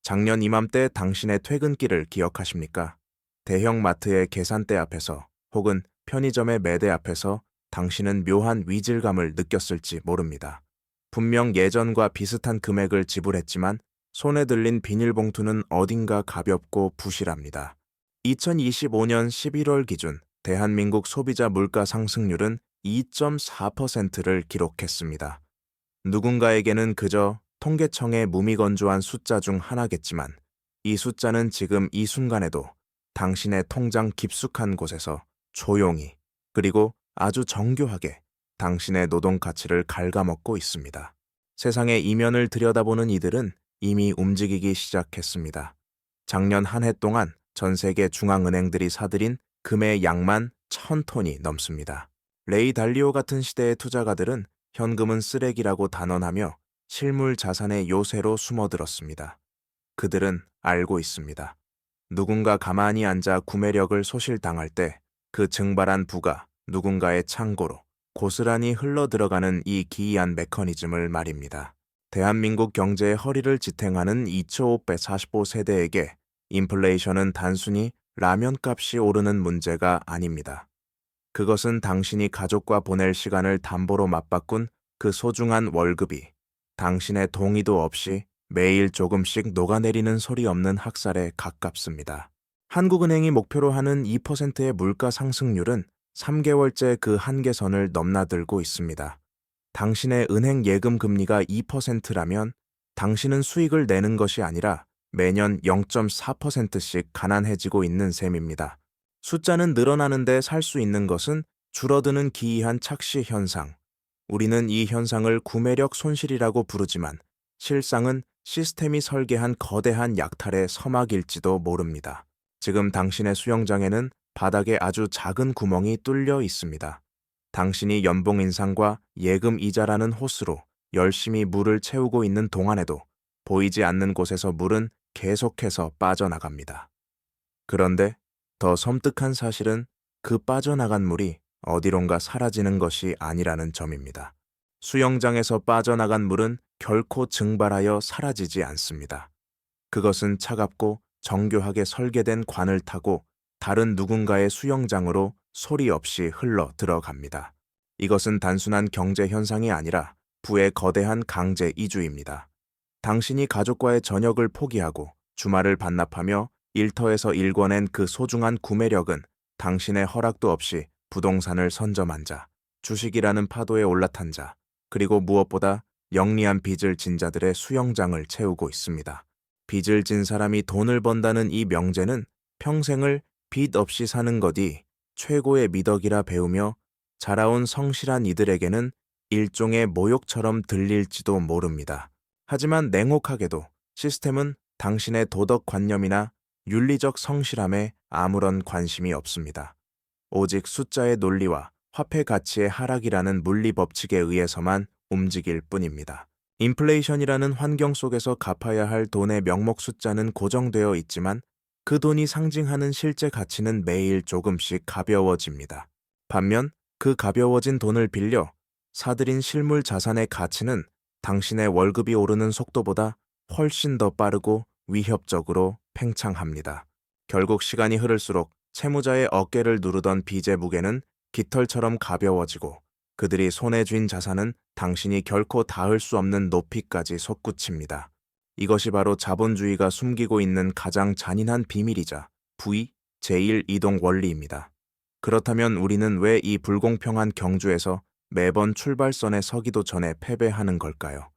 작년 이맘때 당신의 퇴근길을 기억하십니까? 대형 마트의 계산대 앞에서 혹은 편의점의 매대 앞에서 당신은 묘한 위질감을 느꼈을지 모릅니다. 분명 예전과 비슷한 금액을 지불했지만 손에 들린 비닐봉투는 어딘가 가볍고 부실합니다. 2025년 11월 기준 대한민국 소비자 물가 상승률은 2.4%를 기록했습니다. 누군가에게는 그저 통계청의 무미건조한 숫자 중 하나겠지만 이 숫자는 지금 이 순간에도 당신의 통장 깊숙한 곳에서 조용히 그리고 아주 정교하게 당신의 노동 가치를 갉아먹고 있습니다. 세상의 이면을 들여다보는 이들은 이미 움직이기 시작했습니다. 작년 한 해 동안 전 세계 중앙은행들이 사들인 금의 양만 1,000톤이 넘습니다. 레이 달리오 같은 시대의 투자가들은 현금은 쓰레기라고 단언하며 실물 자산의 요새로 숨어들었습니다. 그들은 알고 있습니다. 누군가 가만히 앉아 구매력을 소실당할 때 그 증발한 부가 누군가의 창고로 고스란히 흘러들어가는 이 기이한 메커니즘을 말입니다. 대한민국 경제의 허리를 지탱하는 2,545세대에게 인플레이션은 단순히 라면값이 오르는 문제가 아닙니다. 그것은 당신이 가족과 보낼 시간을 담보로 맞바꾼 그 소중한 월급이 당신의 동의도 없이 매일 조금씩 녹아내리는 소리 없는 학살에 가깝습니다. 한국은행이 목표로 하는 2%의 물가 상승률은 3개월째 그 한계선을 넘나들고 있습니다. 당신의 은행 예금 금리가 2%라면 당신은 수익을 내는 것이 아니라 매년 0.4%씩 가난해지고 있는 셈입니다. 숫자는 늘어나는데 살 수 있는 것은 줄어드는 기이한 착시 현상. 우리는 이 현상을 구매력 손실이라고 부르지만 실상은 시스템이 설계한 거대한 약탈의 서막일지도 모릅니다. 지금 당신의 수영장에는 바닥에 아주 작은 구멍이 뚫려 있습니다. 당신이 연봉 인상과 예금 이자라는 호스로 열심히 물을 채우고 있는 동안에도 보이지 않는 곳에서 물은 계속해서 빠져나갑니다. 그런데 더 섬뜩한 사실은 그 빠져나간 물이 어디론가 사라지는 것이 아니라는 점입니다. 수영장에서 빠져나간 물은 결코 증발하여 사라지지 않습니다. 그것은 차갑고 정교하게 설계된 관을 타고 다른 누군가의 수영장으로 소리 없이 흘러 들어갑니다. 이것은 단순한 경제 현상이 아니라 부의 거대한 강제 이주입니다. 당신이 가족과의 저녁을 포기하고 주말을 반납하며 일터에서 일궈낸 그 소중한 구매력은 당신의 허락도 없이 부동산을 선점한 자, 주식이라는 파도에 올라탄 자, 그리고 무엇보다 영리한 빚을 진 자들의 수영장을 채우고 있습니다. 빚을 진 사람이 돈을 번다는 이 명제는 평생을 빚 없이 사는 것이 최고의 미덕이라 배우며 자라온 성실한 이들에게는 일종의 모욕처럼 들릴지도 모릅니다. 하지만 냉혹하게도 시스템은 당신의 도덕관념이나 윤리적 성실함에 아무런 관심이 없습니다. 오직 숫자의 논리와 화폐 가치의 하락이라는 물리 법칙에 의해서만 움직일 뿐입니다. 인플레이션이라는 환경 속에서 갚아야 할 돈의 명목 숫자는 고정되어 있지만 그 돈이 상징하는 실제 가치는 매일 조금씩 가벼워집니다. 반면 그 가벼워진 돈을 빌려 사들인 실물 자산의 가치는 당신의 월급이 오르는 속도보다 훨씬 더 빠르고 위협적으로 팽창합니다. 결국 시간이 흐를수록 채무자의 어깨를 누르던 빚의 무게는 깃털처럼 가벼워지고 그들이 손에 쥔 자산은 당신이 결코 닿을 수 없는 높이까지 솟구칩니다. 이것이 바로 자본주의가 숨기고 있는 가장 잔인한 비밀이자 부의 제1이동 원리입니다. 그렇다면 우리는 왜 이 불공평한 경주에서 매번 출발선에 서기도 전에 패배하는 걸까요?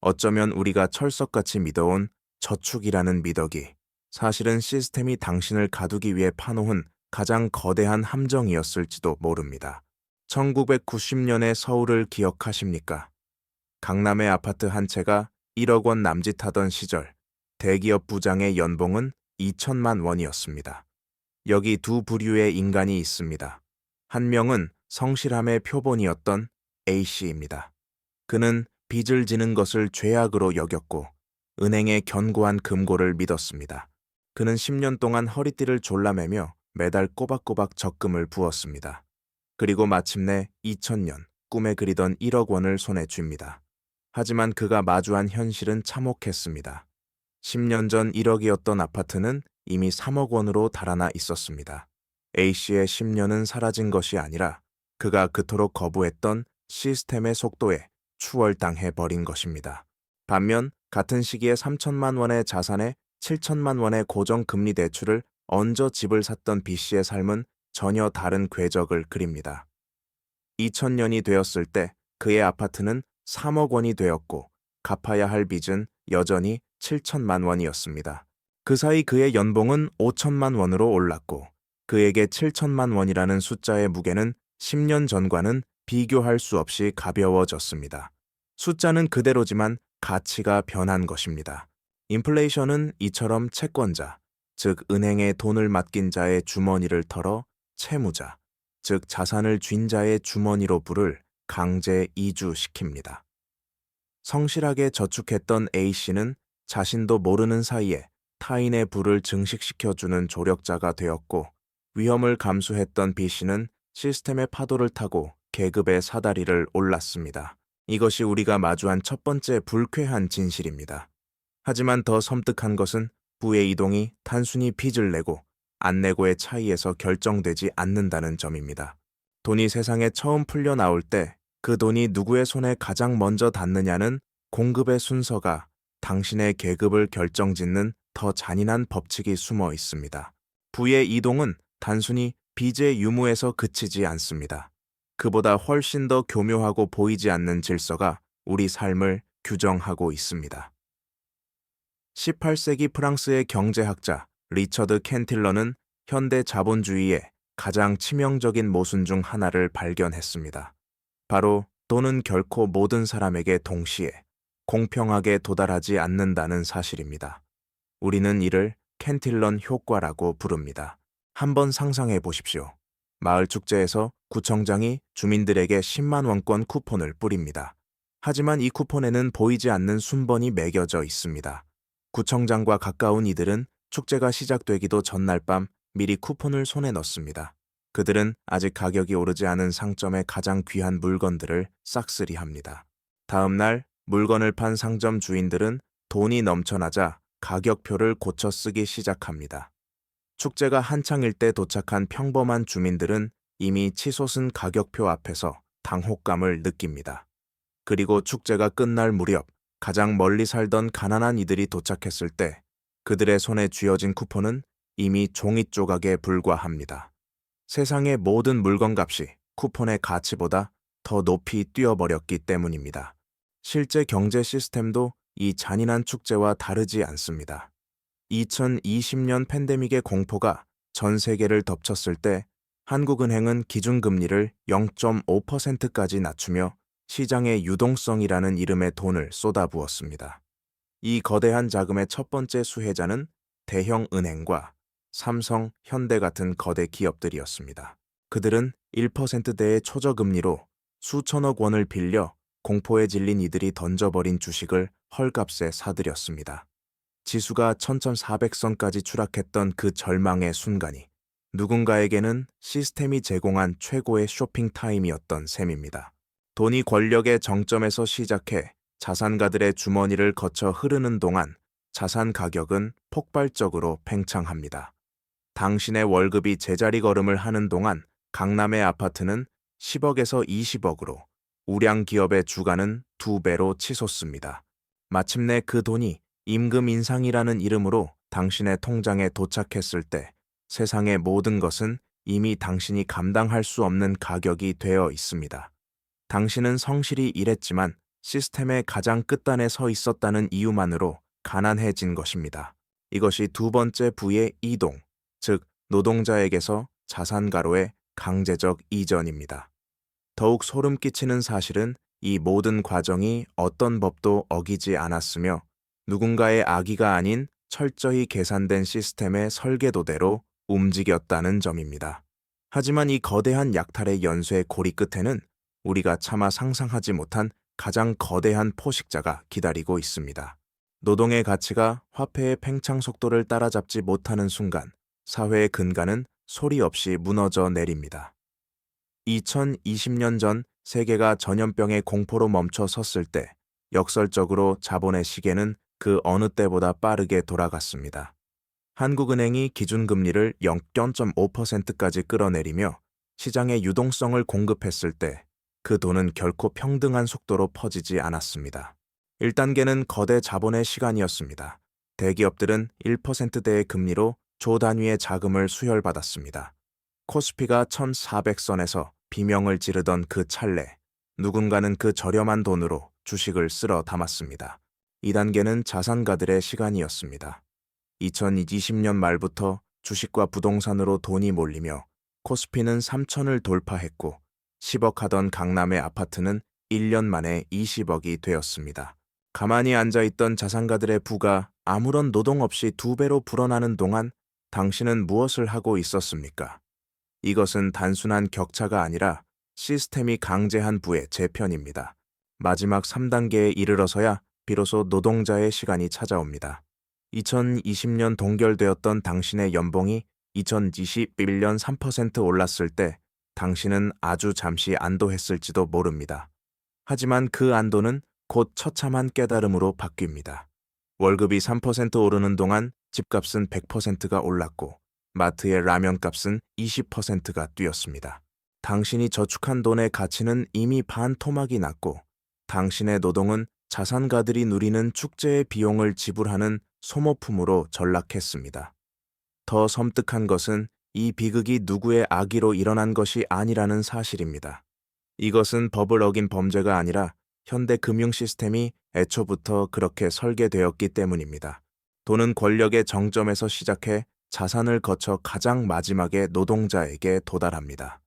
어쩌면 우리가 철석같이 믿어온 저축이라는 미덕이 사실은 시스템이 당신을 가두기 위해 파놓은 가장 거대한 함정이었을지도 모릅니다. 1990년의 서울을 기억하십니까? 강남의 아파트 한 채가 1억 원 남짓하던 시절 대기업 부장의 연봉은 2천만 원이었습니다. 여기 두 부류의 인간이 있습니다. 한 명은 성실함의 표본이었던 A씨입니다. 그는 빚을 지는 것을 죄악으로 여겼고 은행의 견고한 금고를 믿었습니다. 그는 10년 동안 허리띠를 졸라매며 매달 꼬박꼬박 적금을 부었습니다. 그리고 마침내 2000년 꿈에 그리던 1억 원을 손에 쥡니다. 하지만 그가 마주한 현실은 참혹했습니다. 10년 전 1억이었던 아파트는 이미 3억 원으로 달아나 있었습니다. A씨의 10년은 사라진 것이 아니라 그가 그토록 거부했던 시스템의 속도에 추월당해 버린 것입니다. 반면 같은 시기에 3천만 원의 자산에 7천만 원의 고정금리 대출을 얹어 집을 샀던 B씨의 삶은 전혀 다른 궤적을 그립니다. 2000년이 되었을 때 그의 아파트는 3억 원이 되었고 갚아야 할 빚은 여전히 7천만 원이었습니다. 그 사이 그의 연봉은 5천만 원으로 올랐고 그에게 7천만 원이라는 숫자의 무게는 10년 전과는 비교할 수 없이 가벼워졌습니다. 숫자는 그대로지만 가치가 변한 것입니다. 인플레이션은 이처럼 채권자, 즉 은행에 돈을 맡긴 자의 주머니를 털어 채무자, 즉 자산을 쥔 자의 주머니로 불을 강제 이주시킵니다. 성실하게 저축했던 A씨는 자신도 모르는 사이에 타인의 부를 증식시켜주는 조력자가 되었고 위험을 감수했던 B씨는 시스템의 파도를 타고 계급의 사다리를 올랐습니다. 이것이 우리가 마주한 첫 번째 불쾌한 진실입니다. 하지만 더 섬뜩한 것은 부의 이동이 단순히 빚을 내고 안 내고의 차이에서 결정되지 않는다는 점입니다. 돈이 세상에 처음 풀려 나올 때 그 돈이 누구의 손에 가장 먼저 닿느냐는 공급의 순서가 당신의 계급을 결정짓는 더 잔인한 법칙이 숨어 있습니다. 부의 이동은 단순히 빚의 유무에서 그치지 않습니다. 그보다 훨씬 더 교묘하고 보이지 않는 질서가 우리 삶을 규정하고 있습니다. 18세기 프랑스의 경제학자 리처드 캔틸러는 현대 자본주의의 가장 치명적인 모순 중 하나를 발견했습니다. 바로 돈은 결코 모든 사람에게 동시에 공평하게 도달하지 않는다는 사실입니다. 우리는 이를 캔틸런 효과라고 부릅니다. 한번 상상해 보십시오. 마을 축제에서 구청장이 주민들에게 10만 원권 쿠폰을 뿌립니다. 하지만 이 쿠폰에는 보이지 않는 순번이 매겨져 있습니다. 구청장과 가까운 이들은 축제가 시작되기도 전날 밤 미리 쿠폰을 손에 넣습니다. 그들은 아직 가격이 오르지 않은 상점의 가장 귀한 물건들을 싹쓸이합니다. 다음 날 물건을 판 상점 주인들은 돈이 넘쳐나자 가격표를 고쳐 쓰기 시작합니다. 축제가 한창일 때 도착한 평범한 주민들은 이미 치솟은 가격표 앞에서 당혹감을 느낍니다. 그리고 축제가 끝날 무렵 가장 멀리 살던 가난한 이들이 도착했을 때 그들의 손에 쥐어진 쿠폰은 이미 종이 조각에 불과합니다. 세상의 모든 물건값이 쿠폰의 가치보다 더 높이 뛰어버렸기 때문입니다. 실제 경제 시스템도 이 잔인한 축제와 다르지 않습니다. 2020년 팬데믹의 공포가 전 세계를 덮쳤을 때 한국은행은 기준금리를 0.5%까지 낮추며 시장의 유동성이라는 이름의 돈을 쏟아부었습니다. 이 거대한 자금의 첫 번째 수혜자는 대형 은행과 삼성, 현대 같은 거대 기업들이었습니다. 그들은 1%대의 초저금리로 수천억 원을 빌려 공포에 질린 이들이 던져버린 주식을 헐값에 사들였습니다. 지수가 1400선까지 추락했던 그 절망의 순간이 누군가에게는 시스템이 제공한 최고의 쇼핑 타임이었던 셈입니다. 돈이 권력의 정점에서 시작해 자산가들의 주머니를 거쳐 흐르는 동안 자산 가격은 폭발적으로 팽창합니다. 당신의 월급이 제자리 걸음을 하는 동안 강남의 아파트는 10억에서 20억으로, 우량 기업의 주가는 2배로 치솟습니다. 마침내 그 돈이 임금 인상이라는 이름으로 당신의 통장에 도착했을 때 세상의 모든 것은 이미 당신이 감당할 수 없는 가격이 되어 있습니다. 당신은 성실히 일했지만 시스템의 가장 끝단에 서 있었다는 이유만으로 가난해진 것입니다. 이것이 두 번째 부의 이동, 즉 노동자에게서 자산가로의 강제적 이전입니다. 더욱 소름 끼치는 사실은 이 모든 과정이 어떤 법도 어기지 않았으며 누군가의 악의가 아닌 철저히 계산된 시스템의 설계도대로 움직였다는 점입니다. 하지만 이 거대한 약탈의 연쇄 고리 끝에는 우리가 차마 상상하지 못한 가장 거대한 포식자가 기다리고 있습니다. 노동의 가치가 화폐의 팽창 속도를 따라잡지 못하는 순간 사회의 근간은 소리 없이 무너져 내립니다. 2020년 전 세계가 전염병의 공포로 멈춰 섰을 때 역설적으로 자본의 시계는 그 어느 때보다 빠르게 돌아갔습니다. 한국은행이 기준금리를 0.5%까지 끌어내리며 시장에 유동성을 공급했을 때 그 돈은 결코 평등한 속도로 퍼지지 않았습니다. 1단계는 거대 자본의 시간이었습니다. 대기업들은 1%대의 금리로 조 단위의 자금을 수혈받았습니다. 코스피가 1400선에서 비명을 지르던 그 찰래, 누군가는 그 저렴한 돈으로 주식을 쓸어 담았습니다. 2단계는 자산가들의 시간이었습니다. 2020년 말부터 주식과 부동산으로 돈이 몰리며 코스피는 3천을 돌파했고 10억 하던 강남의 아파트는 1년 만에 20억이 되었습니다. 가만히 앉아있던 자산가들의 부가 아무런 노동 없이 2배로 불어나는 동안 당신은 무엇을 하고 있었습니까? 이것은 단순한 격차가 아니라 시스템이 강제한 부의 재편입니다. 마지막 3단계에 이르러서야 비로소 노동자의 시간이 찾아옵니다. 2020년 동결되었던 당신의 연봉이 2021년 3% 올랐을 때 당신은 아주 잠시 안도했을지도 모릅니다. 하지만 그 안도는 곧 처참한 깨달음으로 바뀝니다. 월급이 3% 오르는 동안 집값은 100%가 올랐고 마트의 라면값은 20%가 뛰었습니다. 당신이 저축한 돈의 가치는 이미 반토막이 났고 당신의 노동은 자산가들이 누리는 축제의 비용을 지불하는 소모품으로 전락했습니다. 더 섬뜩한 것은 이 비극이 누구의 악의로 일어난 것이 아니라는 사실입니다. 이것은 법을 어긴 범죄가 아니라 현대 금융 시스템이 애초부터 그렇게 설계되었기 때문입니다. 돈은 권력의 정점에서 시작해 자산을 거쳐 가장 마지막에 노동자에게 도달합니다.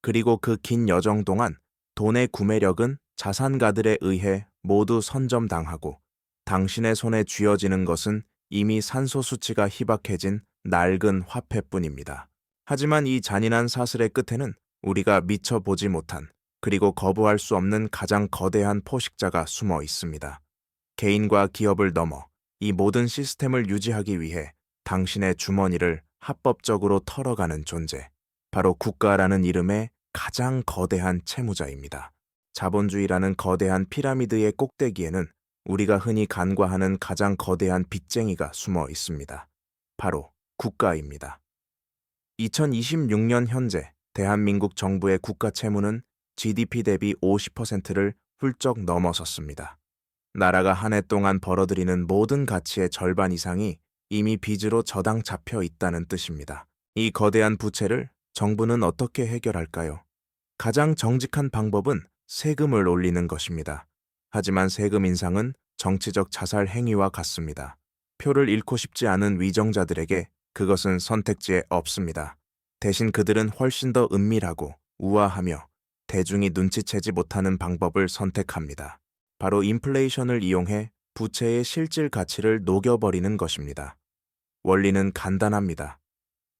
그리고 그 긴 여정 동안 돈의 구매력은 자산가들에 의해 모두 선점당하고 당신의 손에 쥐어지는 것은 이미 산소 수치가 희박해진 낡은 화폐뿐입니다. 하지만 이 잔인한 사슬의 끝에는 우리가 미처 보지 못한 그리고 거부할 수 없는 가장 거대한 포식자가 숨어 있습니다. 개인과 기업을 넘어 이 모든 시스템을 유지하기 위해 당신의 주머니를 합법적으로 털어가는 존재, 바로 국가라는 이름의 가장 거대한 채무자입니다. 자본주의라는 거대한 피라미드의 꼭대기에는 우리가 흔히 간과하는 가장 거대한 빚쟁이가 숨어 있습니다. 바로 국가입니다. 2026년 현재 대한민국 정부의 국가 채무는 GDP 대비 50%를 훌쩍 넘어섰습니다. 나라가 한 해 동안 벌어들이는 모든 가치의 절반 이상이 이미 빚으로 저당 잡혀 있다는 뜻입니다. 이 거대한 부채를 정부는 어떻게 해결할까요? 가장 정직한 방법은 세금을 올리는 것입니다. 하지만 세금 인상은 정치적 자살 행위와 같습니다. 표를 잃고 싶지 않은 위정자들에게 그것은 선택지에 없습니다. 대신 그들은 훨씬 더 은밀하고 우아하며 대중이 눈치채지 못하는 방법을 선택합니다. 바로 인플레이션을 이용해 부채의 실질 가치를 녹여버리는 것입니다. 원리는 간단합니다.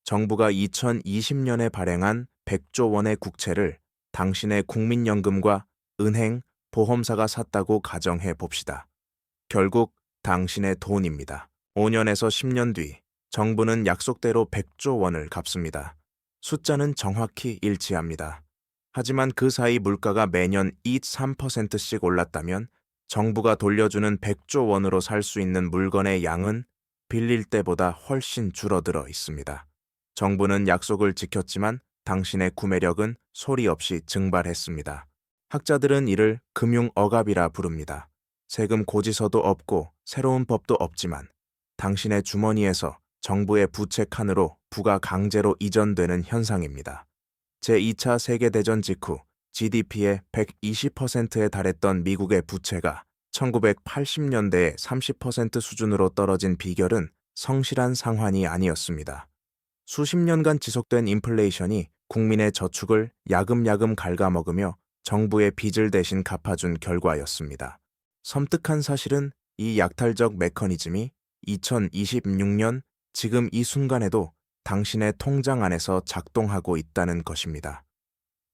정부가 2020년에 발행한 100조 원의 국채를 당신의 국민연금과 은행, 보험사가 샀다고 가정해 봅시다. 결국 당신의 돈입니다. 5년에서 10년 뒤 정부는 약속대로 100조 원을 갚습니다. 숫자는 정확히 일치합니다. 하지만 그 사이 물가가 매년 3%씩 올랐다면 정부가 돌려주는 100조 원으로 살 수 있는 물건의 양은 빌릴 때보다 훨씬 줄어들어 있습니다. 정부는 약속을 지켰지만 당신의 구매력은 소리 없이 증발했습니다. 학자들은 이를 금융 억압이라 부릅니다. 세금 고지서도 없고 새로운 법도 없지만 당신의 주머니에서 정부의 부채 칸으로 부가 강제로 이전되는 현상입니다. 제2차 세계대전 직후 GDP의 120%에 달했던 미국의 부채가 1980년대에 30% 수준으로 떨어진 비결은 성실한 상환이 아니었습니다. 수십 년간 지속된 인플레이션이 국민의 저축을 야금야금 갉아먹으며 정부의 빚을 대신 갚아준 결과였습니다. 섬뜩한 사실은 이 약탈적 메커니즘이 2026년 지금 이 순간에도 당신의 통장 안에서 작동하고 있다는 것입니다.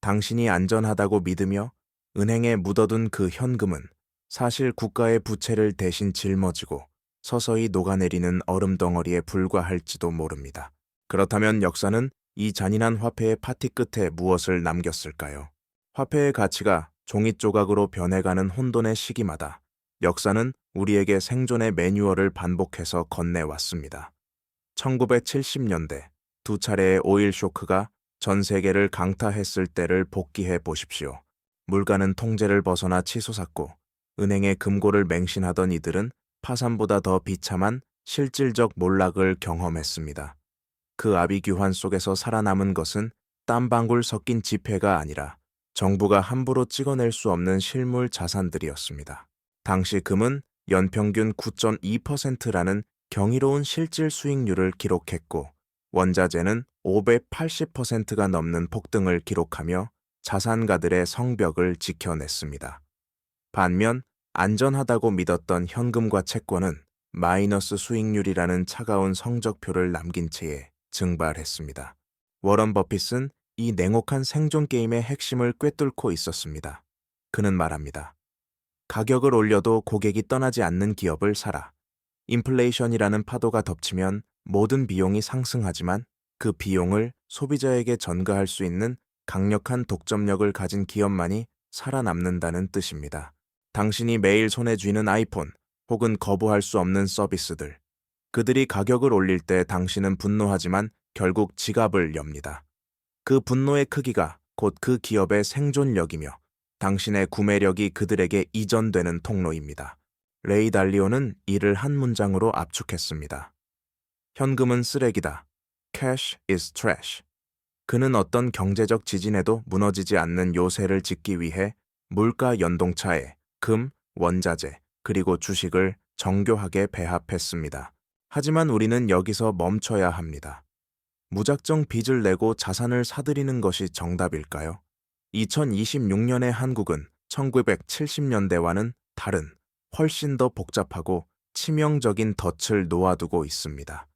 당신이 안전하다고 믿으며 은행에 묻어둔 그 현금은 사실 국가의 부채를 대신 짊어지고 서서히 녹아내리는 얼음 덩어리에 불과할지도 모릅니다. 그렇다면 역사는 이 잔인한 화폐의 파티 끝에 무엇을 남겼을까요? 화폐의 가치가 종이 조각으로 변해가는 혼돈의 시기마다 역사는 우리에게 생존의 매뉴얼을 반복해서 건네왔습니다. 1970년대 두 차례의 오일 쇼크가 전 세계를 강타했을 때를 복기해 보십시오. 물가는 통제를 벗어나 치솟았고 은행의 금고를 맹신하던 이들은 파산보다 더 비참한 실질적 몰락을 경험했습니다. 그 아비규환 속에서 살아남은 것은 땀방울 섞인 지폐가 아니라 정부가 함부로 찍어낼 수 없는 실물 자산들이었습니다. 당시 금은 연평균 9.2%라는 경이로운 실질 수익률을 기록했고 원자재는 580%가 넘는 폭등을 기록하며 자산가들의 성벽을 지켜냈습니다. 반면 안전하다고 믿었던 현금과 채권은 마이너스 수익률이라는 차가운 성적표를 남긴 채에 증발했습니다. 워런 버핏은 이 냉혹한 생존 게임의 핵심을 꿰뚫고 있었습니다. 그는 말합니다. 가격을 올려도 고객이 떠나지 않는 기업을 사라. 인플레이션이라는 파도가 덮치면 모든 비용이 상승하지만 그 비용을 소비자에게 전가할 수 있는 강력한 독점력을 가진 기업만이 살아남는다는 뜻입니다. 당신이 매일 손에 쥐는 아이폰 혹은 거부할 수 없는 서비스들. 그들이 가격을 올릴 때 당신은 분노하지만 결국 지갑을 엽니다. 그 분노의 크기가 곧 그 기업의 생존력이며 당신의 구매력이 그들에게 이전되는 통로입니다. 레이 달리오는 이를 한 문장으로 압축했습니다. 현금은 쓰레기다. Cash is trash. 그는 어떤 경제적 지진에도 무너지지 않는 요새를 짓기 위해 물가 연동차에 금, 원자재, 그리고 주식을 정교하게 배합했습니다. 하지만 우리는 여기서 멈춰야 합니다. 무작정 빚을 내고 자산을 사들이는 것이 정답일까요? 2026년의 한국은 1970년대와는 다른 훨씬 더 복잡하고 치명적인 덫을 놓아두고 있습니다.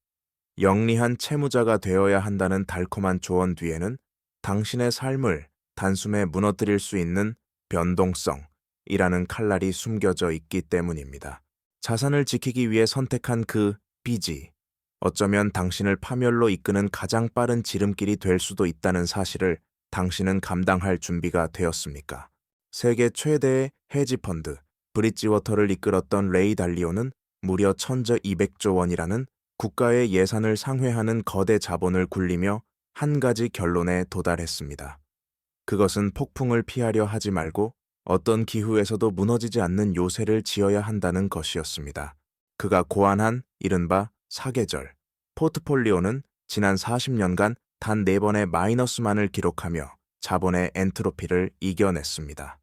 영리한 채무자가 되어야 한다는 달콤한 조언 뒤에는 당신의 삶을 단숨에 무너뜨릴 수 있는 변동성이라는 칼날이 숨겨져 있기 때문입니다. 자산을 지키기 위해 선택한 그 빚이 어쩌면 당신을 파멸로 이끄는 가장 빠른 지름길이 될 수도 있다는 사실을 당신은 감당할 준비가 되었습니까? 세계 최대의 헤지펀드 브릿지워터를 이끌었던 레이 달리오는 무려 1200조 원이라는 국가의 예산을 상회하는 거대 자본을 굴리며 한 가지 결론에 도달했습니다. 그것은 폭풍을 피하려 하지 말고 어떤 기후에서도 무너지지 않는 요새를 지어야 한다는 것이었습니다. 그가 고안한 이른바 사계절 포트폴리오는 지난 40년간 단 4번의 마이너스만을 기록하며 자본의 엔트로피를 이겨냈습니다.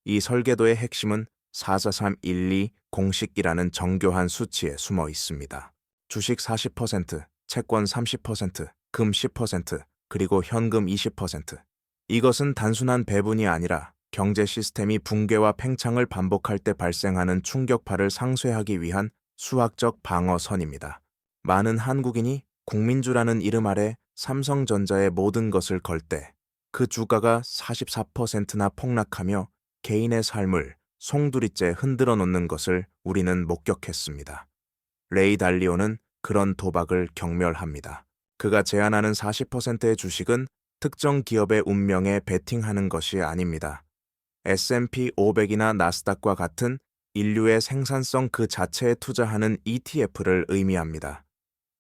이 설계도의 핵심은 44312 공식이라는 정교한 수치에 숨어 있습니다. 주식 40%, 채권 30%, 금 10%, 그리고 현금 20%. 이것은 단순한 배분이 아니라 경제 시스템이 붕괴와 팽창을 반복할 때 발생하는 충격파를 상쇄하기 위한 수학적 방어선입니다. 많은 한국인이 국민주라는 이름 아래 삼성전자의 모든 것을 걸 때 그 주가가 44%나 폭락하며 개인의 삶을 송두리째 흔들어 놓는 것을 우리는 목격했습니다. 레이 달리오는 그런 도박을 경멸합니다. 그가 제안하는 40%의 주식은 특정 기업의 운명에 베팅하는 것이 아닙니다. S&P 500이나 나스닥과 같은 인류의 생산성 그 자체에 투자하는 ETF를 의미합니다.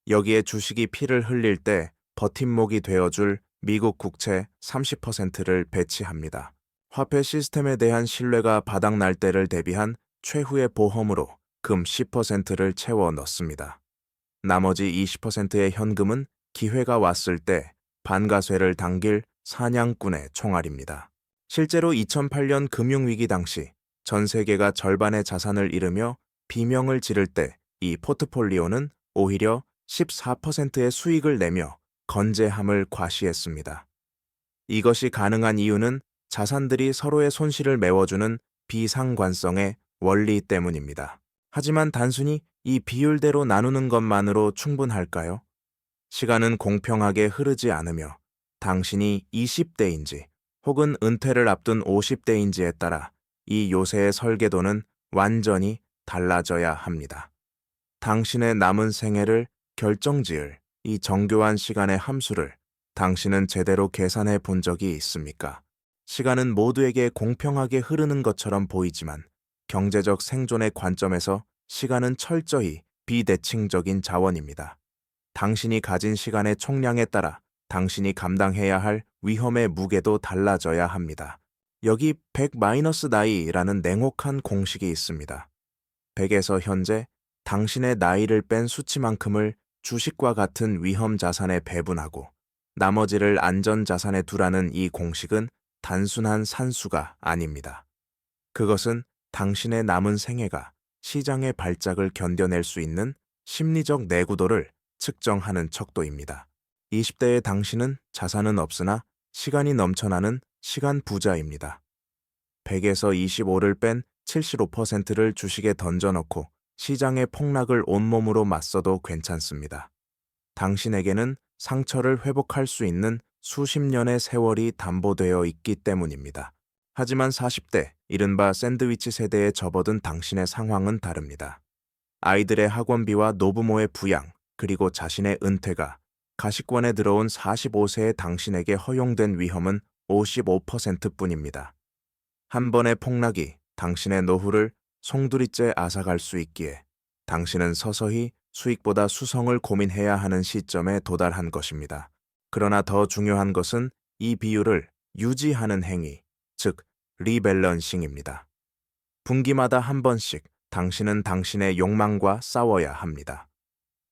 여기에 주식이 피를 흘릴 때 버팀목이 되어줄 미국 국채 30%를 배치합니다. 화폐 시스템에 대한 신뢰가 바닥날 때를 대비한 최후의 보험으로 금 10%를 채워 넣습니다. 나머지 20%의 현금은 기회가 왔을 때 반가쇠를 당길 사냥꾼의 총알입니다. 실제로 2008년 금융위기 당시 전 세계가 절반의 자산을 잃으며 비명을 지를 때 이 포트폴리오는 오히려 14%의 수익을 내며 건재함을 과시했습니다. 이것이 가능한 이유는 자산들이 서로의 손실을 메워주는 비상관성의 원리 때문입니다. 하지만 단순히 이 비율대로 나누는 것만으로 충분할까요? 시간은 공평하게 흐르지 않으며 당신이 20대인지 혹은 은퇴를 앞둔 50대인지에 따라 이 요새의 설계도는 완전히 달라져야 합니다. 당신의 남은 생애를 결정지을 이 정교한 시간의 함수를 당신은 제대로 계산해 본 적이 있습니까? 시간은 모두에게 공평하게 흐르는 것처럼 보이지만 경제적 생존의 관점에서 시간은 철저히 비대칭적인 자원입니다. 당신이 가진 시간의 총량에 따라 당신이 감당해야 할 위험의 무게도 달라져야 합니다. 여기 100-나이라는 냉혹한 공식이 있습니다. 100에서 현재 당신의 나이를 뺀 수치만큼을 주식과 같은 위험 자산에 배분하고 나머지를 안전 자산에 두라는 이 공식은 단순한 산수가 아닙니다. 그것은 당신의 남은 생애가 시장의 발작을 견뎌낼 수 있는 심리적 내구도를 측정하는 척도입니다. 20대의 당신은 자산은 없으나 시간이 넘쳐나는 시간 부자입니다. 100에서 25를 뺀 75%를 주식에 던져넣고 시장의 폭락을 온몸으로 맞서도 괜찮습니다. 당신에게는 상처를 회복할 수 있는 수십 년의 세월이 담보되어 있기 때문입니다. 하지만 40대, 이른바 샌드위치 세대에 접어든 당신의 상황은 다릅니다. 아이들의 학원비와 노부모의 부양, 그리고 자신의 은퇴가 가시권에 들어온 45세의 당신에게 허용된 위험은 55%뿐입니다. 한 번의 폭락이 당신의 노후를 송두리째 앗아갈 수 있기에 당신은 서서히 수익보다 수성을 고민해야 하는 시점에 도달한 것입니다. 그러나 더 중요한 것은 이 비율을 유지하는 행위, 즉 리밸런싱입니다. 분기마다 한 번씩 당신은 당신의 욕망과 싸워야 합니다.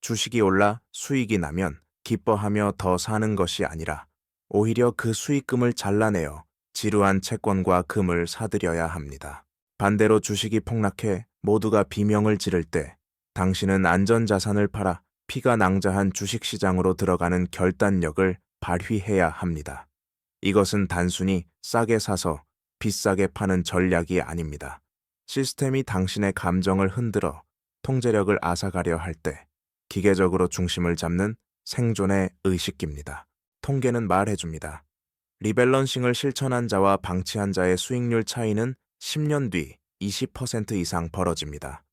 주식이 올라 수익이 나면 기뻐하며 더 사는 것이 아니라 오히려 그 수익금을 잘라내어 지루한 채권과 금을 사들여야 합니다. 반대로 주식이 폭락해 모두가 비명을 지를 때 당신은 안전자산을 팔아 피가 낭자한 주식시장으로 들어가는 결단력을 발휘해야 합니다. 이것은 단순히 싸게 사서 비싸게 파는 전략이 아닙니다. 시스템이 당신의 감정을 흔들어 통제력을 앗아가려 할 때 기계적으로 중심을 잡는 생존의 의식입니다. 통계는 말해줍니다. 리밸런싱을 실천한 자와 방치한 자의 수익률 차이는 10년 뒤 20% 이상 벌어집니다.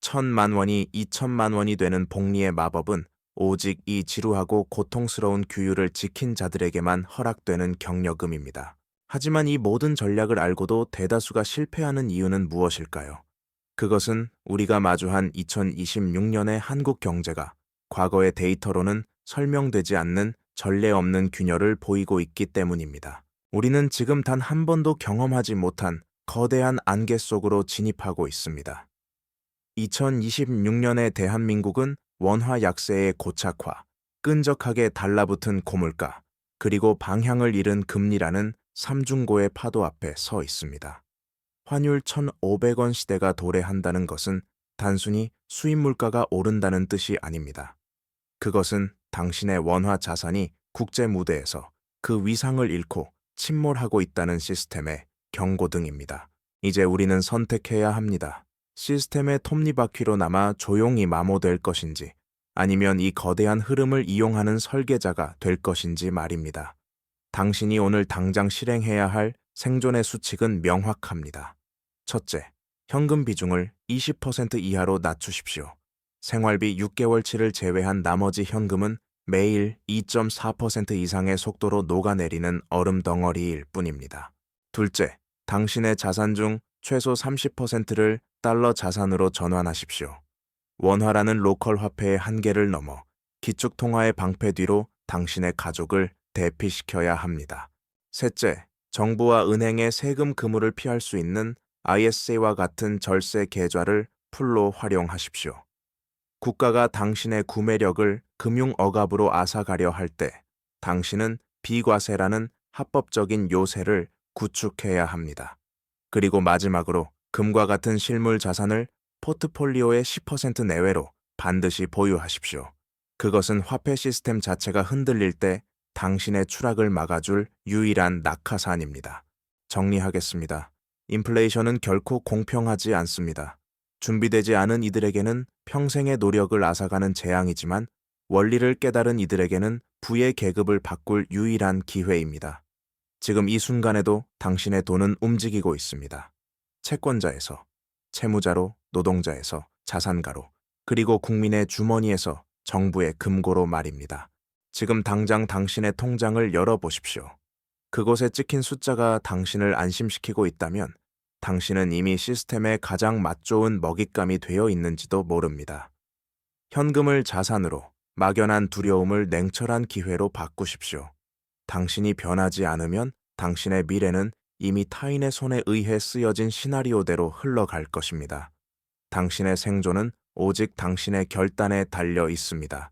1,000만 원이 2,000만 원이 되는 복리의 마법은 오직 이 지루하고 고통스러운 규율을 지킨 자들에게만 허락되는 경력금입니다. 하지만 이 모든 전략을 알고도 대다수가 실패하는 이유는 무엇일까요? 그것은 우리가 마주한 2026년의 한국 경제가 과거의 데이터로는 설명되지 않는 전례 없는 균열을 보이고 있기 때문입니다. 우리는 지금 단 한 번도 경험하지 못한 거대한 안개 속으로 진입하고 있습니다. 2026년의 대한민국은 원화 약세의 고착화, 끈적하게 달라붙은 고물가, 그리고 방향을 잃은 금리라는 삼중고의 파도 앞에 서 있습니다. 환율 1,500원 시대가 도래한다는 것은 단순히 수입 물가가 오른다는 뜻이 아닙니다. 그것은 당신의 원화 자산이 국제 무대에서 그 위상을 잃고 침몰하고 있다는 시스템의 경고등입니다. 이제 우리는 선택해야 합니다. 시스템의 톱니바퀴로 남아 조용히 마모될 것인지 아니면 이 거대한 흐름을 이용하는 설계자가 될 것인지 말입니다. 당신이 오늘 당장 실행해야 할 생존의 수칙은 명확합니다. 첫째, 현금 비중을 20% 이하로 낮추십시오. 생활비 6개월치를 제외한 나머지 현금은 매일 2.4% 이상의 속도로 녹아내리는 얼음 덩어리일 뿐입니다. 둘째, 당신의 자산 중 최소 30%를 달러 자산으로 전환하십시오. 원화라는 로컬 화폐의 한계를 넘어 기축통화의 방패 뒤로 당신의 가족을 대피시켜야 합니다. 셋째, 정부와 은행의 세금 그물을 피할 수 있는 ISA와 같은 절세 계좌를 풀로 활용하십시오. 국가가 당신의 구매력을 금융 억압으로 앗아가려 할 때 당신은 비과세라는 합법적인 요새를 구축해야 합니다. 그리고 마지막으로 금과 같은 실물 자산을 포트폴리오의 10% 내외로 반드시 보유하십시오. 그것은 화폐 시스템 자체가 흔들릴 때 당신의 추락을 막아줄 유일한 낙하산입니다. 정리하겠습니다. 인플레이션은 결코 공평하지 않습니다. 준비되지 않은 이들에게는 평생의 노력을 앗아가는 재앙이지만 원리를 깨달은 이들에게는 부의 계급을 바꿀 유일한 기회입니다. 지금 이 순간에도 당신의 돈은 움직이고 있습니다. 채권자에서, 채무자로, 노동자에서, 자산가로, 그리고 국민의 주머니에서 정부의 금고로 말입니다. 지금 당장 당신의 통장을 열어보십시오. 그곳에 찍힌 숫자가 당신을 안심시키고 있다면 당신은 이미 시스템에 가장 맛좋은 먹잇감이 되어 있는지도 모릅니다. 현금을 자산으로, 막연한 두려움을 냉철한 기회로 바꾸십시오. 당신이 변하지 않으면 당신의 미래는 이미 타인의 손에 의해 쓰여진 시나리오대로 흘러갈 것입니다. 당신의 생존은 오직 당신의 결단에 달려 있습니다.